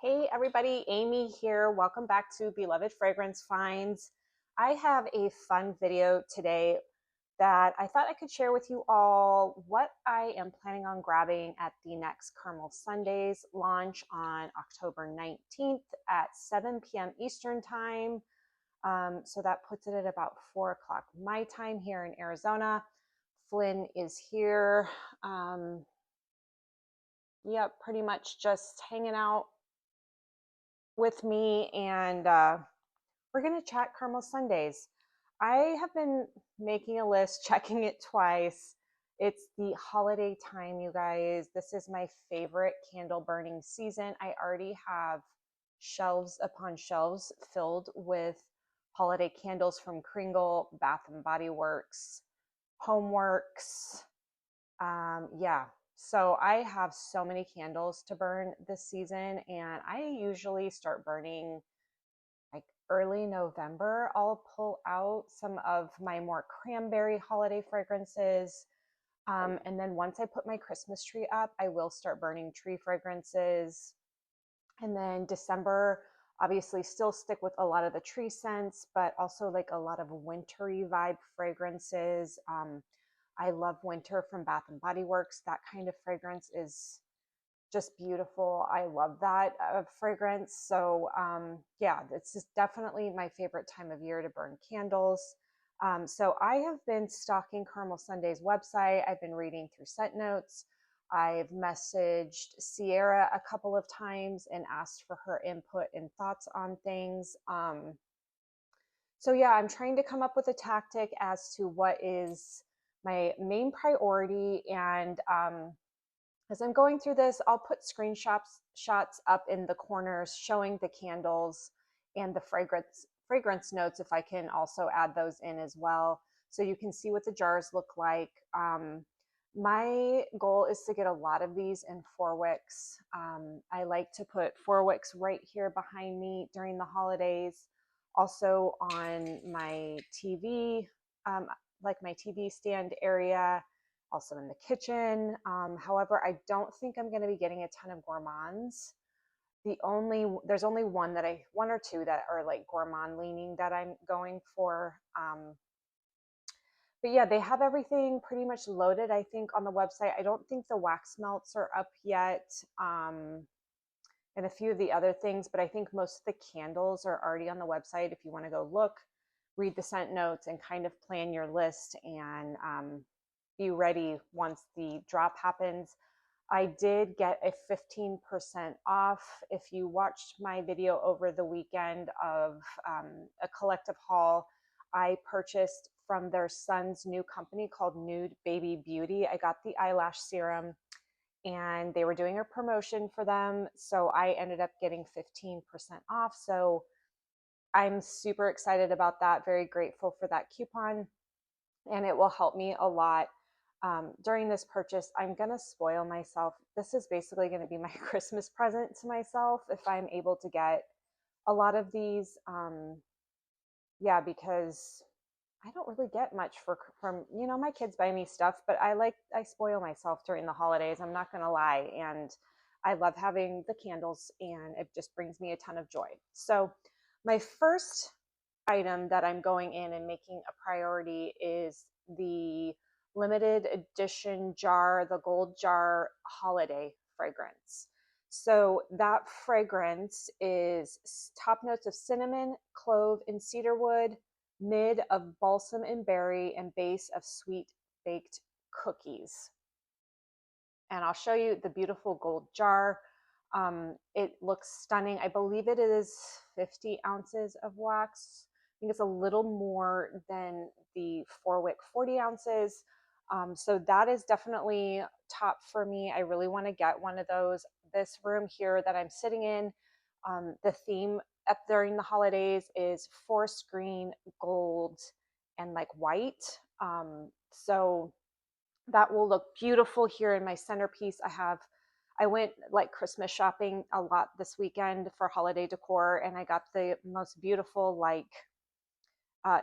Hey everybody, Amy here. Welcome back to Beloved Fragrance Finds. I have a fun video today that I thought I could share with you all what I am planning on grabbing at the next Carmel Sundays launch on October 19th at 7 p.m. Eastern Time. So that puts it at about 4 o'clock my time here in Arizona. Flynn is here. Yep, pretty much just hanging out with me, and we're going to chat Carmel Sundays. I have been making a list, checking it twice. It's the holiday time, you guys. This is my favorite candle burning season. I already have shelves upon shelves filled with holiday candles from Kringle, Bath and Body Works, Homeworks. Yeah, so I have so many candles to burn this season, and I usually start burning like early November. I'll pull out some of my more cranberry holiday fragrances. And then once I put my Christmas tree up, I will start burning tree fragrances. And then December, obviously, still stick with a lot of the tree scents, but also like a lot of wintry vibe fragrances. I love winter from Bath and Body Works. That kind of fragrance is just beautiful. I love that fragrance. So yeah, this is definitely my favorite time of year to burn candles. So I have been stalking Carmel Sunday's website. I've been reading through scent notes. I've messaged Sierra a couple of times and asked for her input and thoughts on things. So yeah, I'm trying to come up with a tactic as to what is my main priority. And as I'm going through this, I'll put shots up in the corners showing the candles and the fragrance notes, if I can also add those in as well, so you can see what the jars look like. My goal is to get a lot of these in 4-wicks. I like to put 4-wicks right here behind me during the holidays, also on my TV, like my TV stand area, also in the kitchen. However, I don't think I'm going to be getting a ton of gourmands. There's only one or two that are like gourmand leaning that I'm going for. But yeah, they have everything pretty much loaded, I think, on the website. I don't think the wax melts are up yet. And a few of the other things, but I think most of the candles are already on the website if you want to go look, read the scent notes, and kind of plan your list and be ready once the drop happens. I did get a 15% off. If you watched my video over the weekend of a collective haul, I purchased from their son's new company called Nude Baby Beauty. I got the eyelash serum and they were doing a promotion for them. So I ended up getting 15% off. So I'm super excited about that. Very grateful for that coupon. And it will help me a lot during this purchase. I'm going to spoil myself. This is basically going to be my Christmas present to myself if I'm able to get a lot of these. Yeah, because I don't really get much from, my kids buy me stuff, but I spoil myself during the holidays. I'm not going to lie. And I love having the candles and it just brings me a ton of joy. So my first item that I'm going in and making a priority is the limited edition jar, the gold jar holiday fragrance. So that fragrance is top notes of cinnamon, clove, and cedarwood, mid of balsam and berry, and base of sweet baked cookies. And I'll show you the beautiful gold jar. It looks stunning. I believe it is 50 ounces of wax. I think it's a little more than the 4-wick 40 ounces. So that is definitely top for me. I really want to get one of those. This room here that I'm sitting in, the theme up during the holidays is forest green, gold, and like white. So that will look beautiful here in my centerpiece. I went like Christmas shopping a lot this weekend for holiday decor, and I got the most beautiful like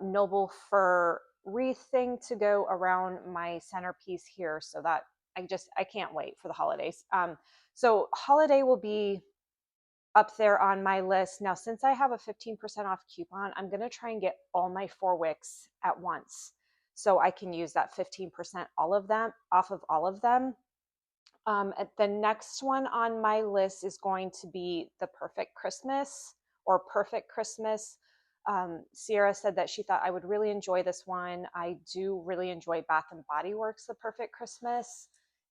noble fir wreath thing to go around my centerpiece here, so that I can't wait for the holidays. So holiday will be up there on my list. Now, since I have a 15% off coupon, I'm going to try and get all my 4 wicks at once, so I can use that 15% all of them off of all of them. The next one on my list is going to be the Perfect Christmas or Perfect Christmas. Sierra said that she thought I would really enjoy this one. I do really enjoy Bath and Body Works, the Perfect Christmas.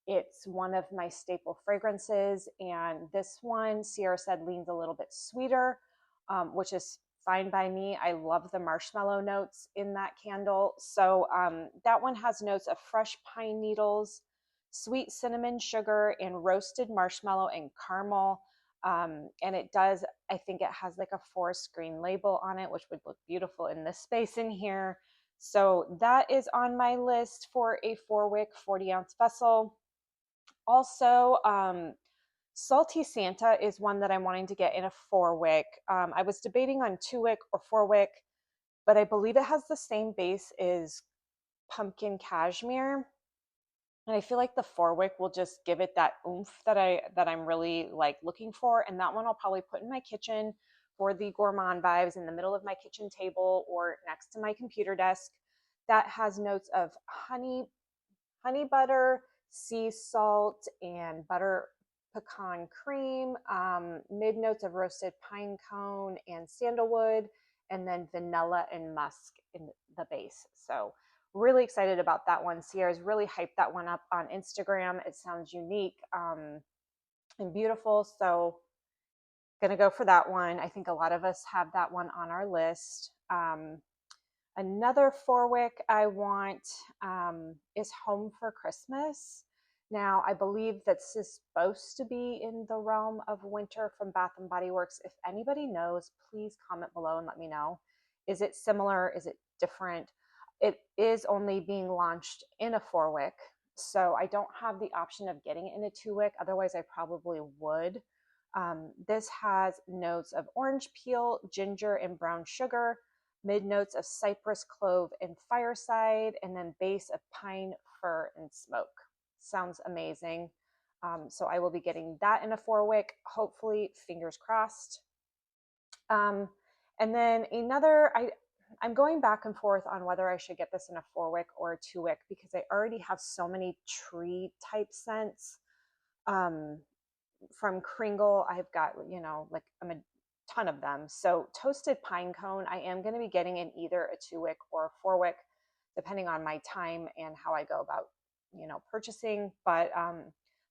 It's one of my staple fragrances, and this one, Sierra said, leans a little bit sweeter, which is fine by me. I love the marshmallow notes in that candle. So that one has notes of fresh pine needles, sweet cinnamon sugar, and roasted marshmallow and caramel. And it does, I think it has like a forest green label on it, which would look beautiful in this space in here. So that is on my list for a 4-wick 40-ounce vessel. Also, Salty Santa is one that I'm wanting to get in a 4-wick. I was debating on 2-wick or 4-wick, but I believe it has the same base as Pumpkin Cashmere. And I feel like the 4-wick will just give it that oomph that I'm really like looking for. And that one I'll probably put in my kitchen for the gourmand vibes, in the middle of my kitchen table or next to my computer desk. That has notes of honey butter, sea salt, and butter pecan cream, mid notes of roasted pine cone and sandalwood, and then vanilla and musk in the base. So really excited about that one. Sierra's really hyped that one up on Instagram. It sounds unique and beautiful. So gonna go for that one. I think a lot of us have that one on our list. Another 4-wick I want is Home for Christmas. Now, I believe this is supposed to be in the realm of winter from Bath and Body Works. If anybody knows, please comment below and let me know. Is it similar? Is it different? It is only being launched in a 4-wick, so I don't have the option of getting it in a 2-wick. Otherwise, I probably would. This has notes of orange peel, ginger, and brown sugar, mid notes of cypress, clove, and fireside, and then base of pine, fir, and smoke. Sounds amazing. So I will be getting that in a 4-wick, hopefully, fingers crossed. And then I'm going back and forth on whether I should get this in a 4-wick or a 2-wick, because I already have so many tree type scents. From Kringle, I've got, like I'm a ton of them. So toasted pine cone, I am going to be getting in either a 2-wick or a 4-wick, depending on my time and how I go about, purchasing. But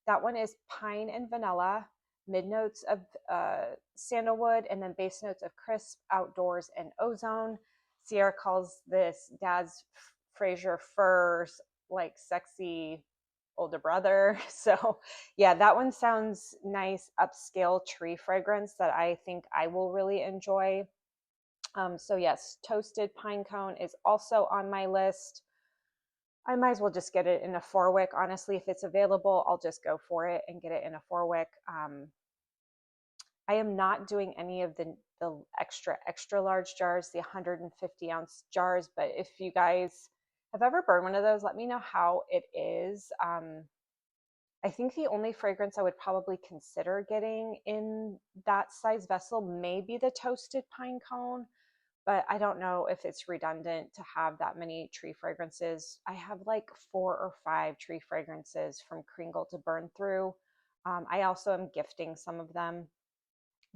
that one is pine and vanilla, mid notes of sandalwood, and then base notes of crisp, outdoors, and ozone. Sierra calls this Dad's Fraser Furs, like sexy older brother. So yeah, that one sounds nice, upscale tree fragrance that I think I will really enjoy. So yes, toasted pine cone is also on my list. I might as well just get it in a 4-wick. Honestly, if it's available, I'll just go for it and get it in a 4-wick. I am not doing any of the extra large jars, the 150-ounce jars, but if you guys have ever burned one of those, let me know how it is. I think the only fragrance I would probably consider getting in that size vessel may be the toasted pine cone, but I don't know if it's redundant to have that many tree fragrances. I have like 4 or 5 tree fragrances from Kringle to burn through. I also am gifting some of them.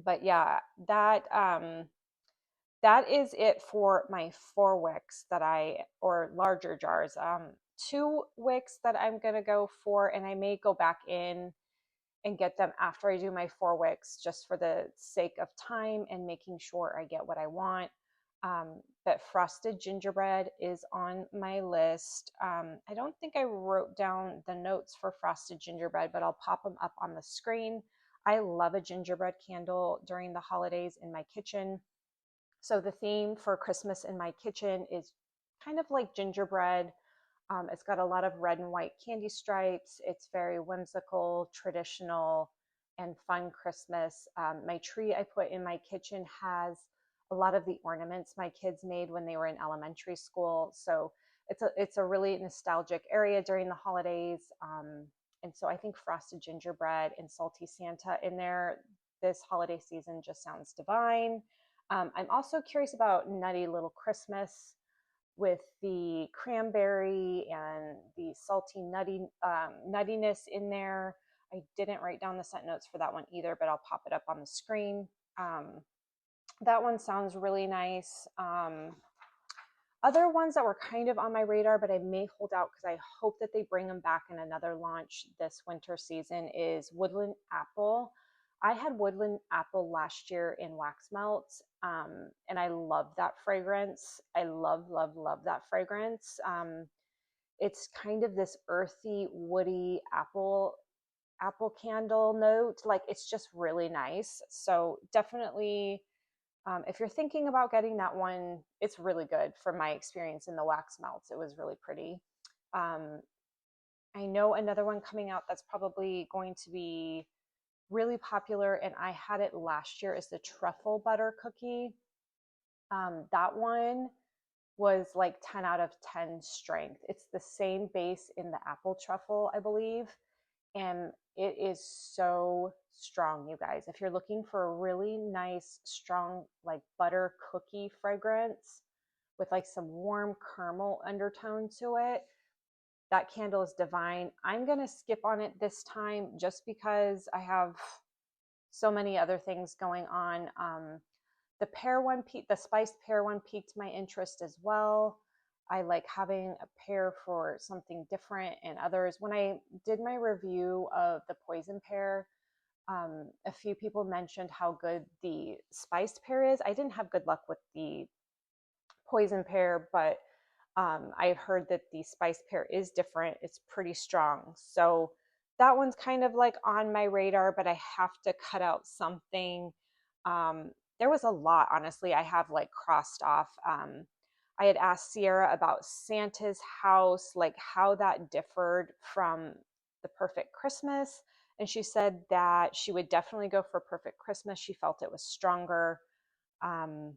But yeah, that is it for my 4 wicks or larger jars. 2 wicks that I'm gonna go for, and I may go back in and get them after I do my 4 wicks, just for the sake of time and making sure I get what I want. But frosted gingerbread is on my list. I don't think I wrote down the notes for frosted gingerbread, but I'll pop them up on the screen. I love a gingerbread candle during the holidays in my kitchen. So the theme for Christmas in my kitchen is kind of like gingerbread. It's got a lot of red and white candy stripes. It's very whimsical, traditional, and fun Christmas. My tree I put in my kitchen has a lot of the ornaments my kids made when they were in elementary school. So it's a really nostalgic area during the holidays. And so I think frosted gingerbread and salty Santa in there, this holiday season just sounds divine. I'm also curious about Nutty Little Christmas with the cranberry and the salty nuttiness in there. I didn't write down the scent notes for that one either, but I'll pop it up on the screen. That one sounds really nice. Other ones that were kind of on my radar, but I may hold out because I hope that they bring them back in another launch this winter season, is Woodland Apple. I had Woodland Apple last year in wax melts, and I love that fragrance. I love, love, love that fragrance. It's kind of this earthy, woody apple candle note. Like, it's just really nice. So definitely, if you're thinking about getting that one, it's really good. From my experience in the wax melts, it was really pretty. I know another one coming out that's probably going to be really popular, and I had it last year, is the truffle butter cookie. That one was like 10 out of 10 strength. It's the same base in the apple truffle, I believe, and it is so strong, you guys. If you're looking for a really nice, strong, like butter cookie fragrance with like some warm caramel undertone to it, that candle is divine. I'm going to skip on it this time just because I have so many other things going on. The pear one, the spiced pear one piqued my interest as well. I like having a pear for something different and others. When I did my review of the poison pear, a few people mentioned how good the spiced pear is. I didn't have good luck with the poison pear, but I've heard that the spiced pear is different. It's pretty strong. So that one's kind of like on my radar, but I have to cut out something. There was a lot, honestly, I have like crossed off. I had asked Sierra about Santa's house, like how that differed from the Perfect Christmas. And she said that she would definitely go for Perfect Christmas. She felt it was stronger. Um,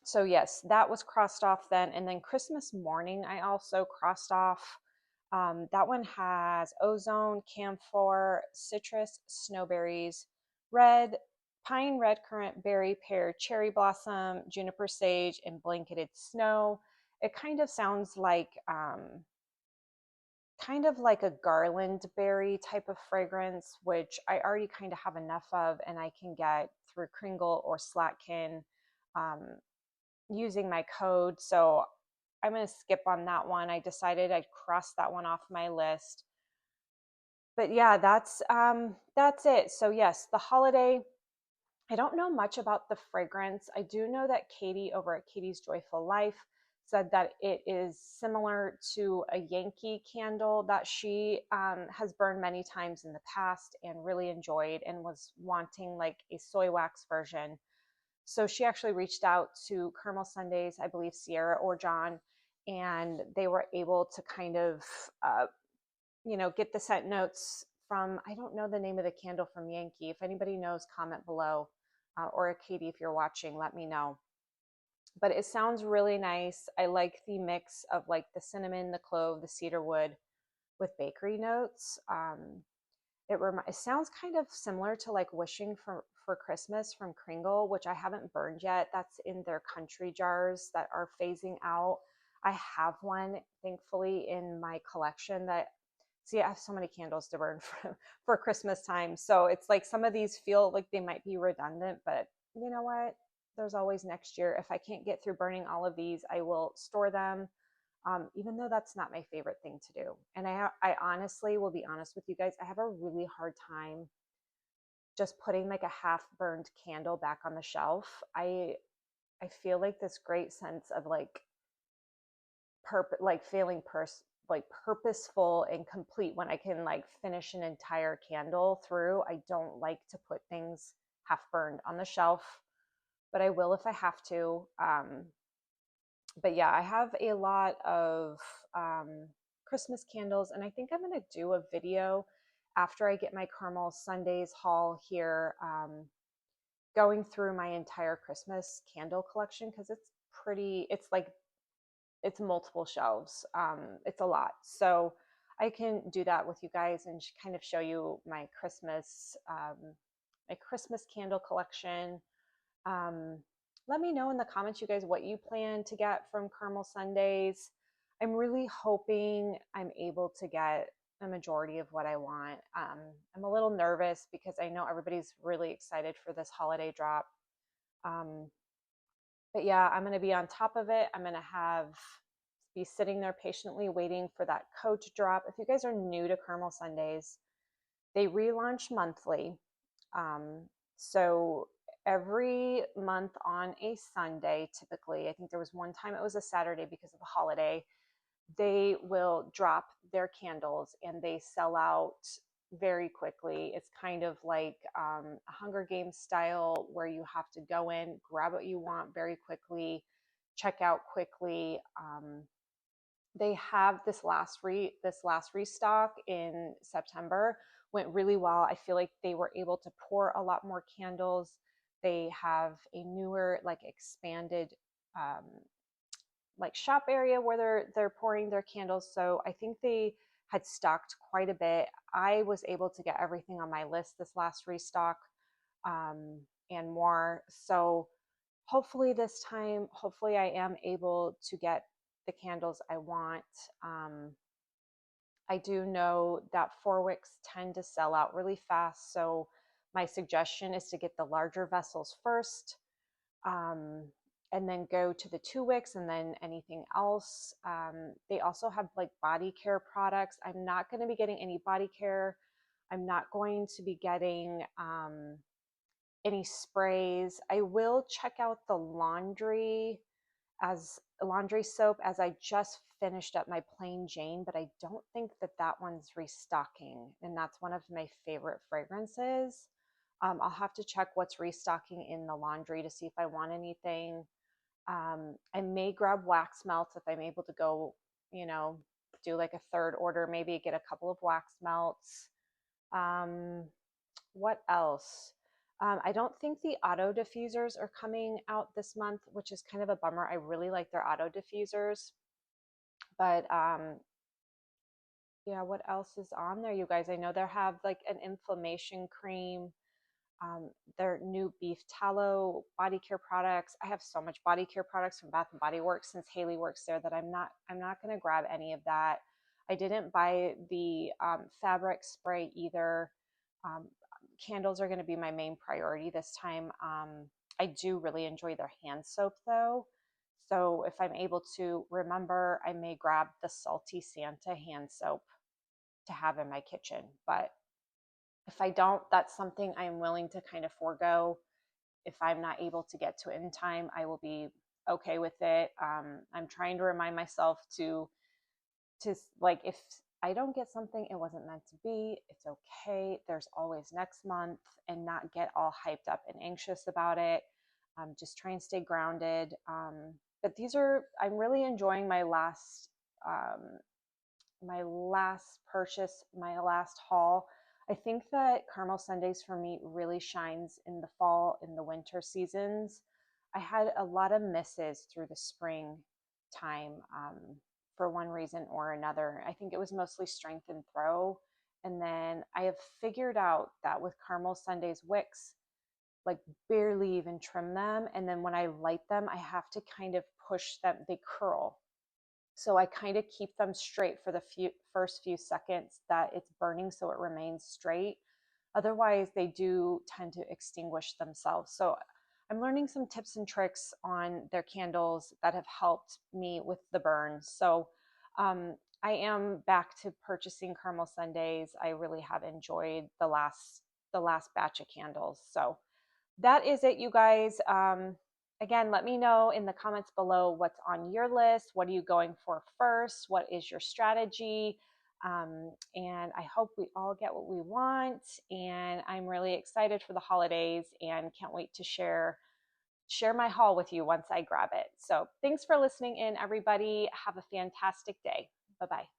so yes, that was crossed off then. And then Christmas morning, I also crossed off. That one has ozone, camphor, citrus, snowberries, red, pine, red currant, berry, pear, cherry blossom, juniper sage, and blanketed snow. It kind of sounds like a garland berry type of fragrance, which I already kind of have enough of, and I can get through Kringle or Slatkin using my code. So I'm going to skip on that one. I decided I'd cross that one off my list. But yeah, that's it. So yes, the holiday. I don't know much about the fragrance. I do know that Katie over at Katie's Joyful Life said that it is similar to a Yankee candle that she has burned many times in the past and really enjoyed, and was wanting like a soy wax version. So she actually reached out to Carmel Sundays, I believe Sierra or John, and they were able to kind of, get the scent notes from, I don't know the name of the candle from Yankee. If anybody knows, comment below. Or Katie, if you're watching, let me know. But it sounds really nice. I like the mix of like the cinnamon, the clove, the cedar wood with bakery notes. It sounds kind of similar to like Wishing for Christmas from Kringle, which I haven't burned yet. That's in their country jars that are phasing out. I have one, thankfully, in my collection that, see, I have so many candles to burn for Christmas time. So it's like some of these feel like they might be redundant, but you know what? There's always next year. If I can't get through burning all of these, I will store them. Even though that's not my favorite thing to do. And I honestly will be honest with you guys, I have a really hard time just putting like a half burned candle back on the shelf. I feel like this great sense of like feeling like purposeful and complete when I can like finish an entire candle through. I don't like to put things half burned on the shelf, but I will if I have to. But yeah, I have a lot of Christmas candles, and I think I'm going to do a video after I get my Carmel Sundays haul here, going through my entire Christmas candle collection, because it's multiple shelves. It's a lot. So I can do that with you guys and kind of show you my Christmas my Christmas candle collection. Let me know in the comments, you guys, what you plan to get from Carmel Sundays. I'm really hoping I'm able to get a majority of what I want. I'm a little nervous because I know everybody's really excited for this holiday drop. But yeah, I'm going to be on top of it. I'm going to be sitting there patiently waiting for that code to drop. If you guys are new to Carmel Sundays, they relaunch monthly. So every month on a Sunday, typically, I think there was one time it was a Saturday because of the holiday, they will drop their candles and they sell out very quickly. It's kind of like a Hunger Games style where you have to go in, grab what you want very quickly, check out quickly. They have this last restock in September went really well. I feel like they were able to pour a lot more candles. They have a newer, like expanded like shop area where they're pouring their candles. So I think they had stocked quite a bit. I was able to get everything on my list this last restock and more. So hopefully this time, hopefully I am able to get the candles I want. I do know that 4-wicks tend to sell out really fast. So my suggestion is to get the larger vessels first. And then go to the 2-wicks and then anything else. They also have like body care products. I'm not going to be getting any body care. I'm not going to be getting any sprays. I will check out the laundry soap as I just finished up my plain Jane, but I don't think that one's restocking. And that's one of my favorite fragrances. I'll have to check what's restocking in the laundry to see if I want anything. I may grab wax melts if I'm able to go, do like a third order, maybe get a couple of wax melts. What else? I don't think the auto diffusers are coming out this month, which is kind of a bummer. I really like their auto diffusers. But yeah, what else is on there, you guys? I know they have like an inflammation cream. Their new beef tallow body care products. I have so much body care products from Bath and Body Works since Haley works there that I'm not going to grab any of that. I didn't buy the fabric spray either. Candles are going to be my main priority this time. I do really enjoy their hand soap though. So if I'm able to remember, I may grab the Salty Santa hand soap to have in my kitchen. But if I don't, that's something I'm willing to kind of forego. If I'm not able to get to it in time, I will be okay with it. I'm trying to remind myself to like, if I don't get something, it wasn't meant to be. It's okay. There's always next month, and not get all hyped up and anxious about it. Just try and stay grounded. But I'm really enjoying my last purchase, my last haul. I think that Carmel Sundays for me really shines in the fall, in the winter seasons. I had a lot of misses through the spring time for one reason or another. I think it was mostly strength and throw. And then I have figured out that with Carmel Sundays wicks, like barely even trim them. And then when I light them, I have to kind of push them, they curl. So I kind of keep them straight for the first few seconds that it's burning so it remains straight. Otherwise, they do tend to extinguish themselves. So I'm learning some tips and tricks on their candles that have helped me with the burns. So I am back to purchasing Carmel Sundays. I really have enjoyed the last batch of candles. So that is it, you guys. Again, let me know in the comments below what's on your list. What are you going for first? What is your strategy? And I hope we all get what we want. And I'm really excited for the holidays and can't wait to share my haul with you once I grab it. So thanks for listening in, everybody. Have a fantastic day. Bye-bye.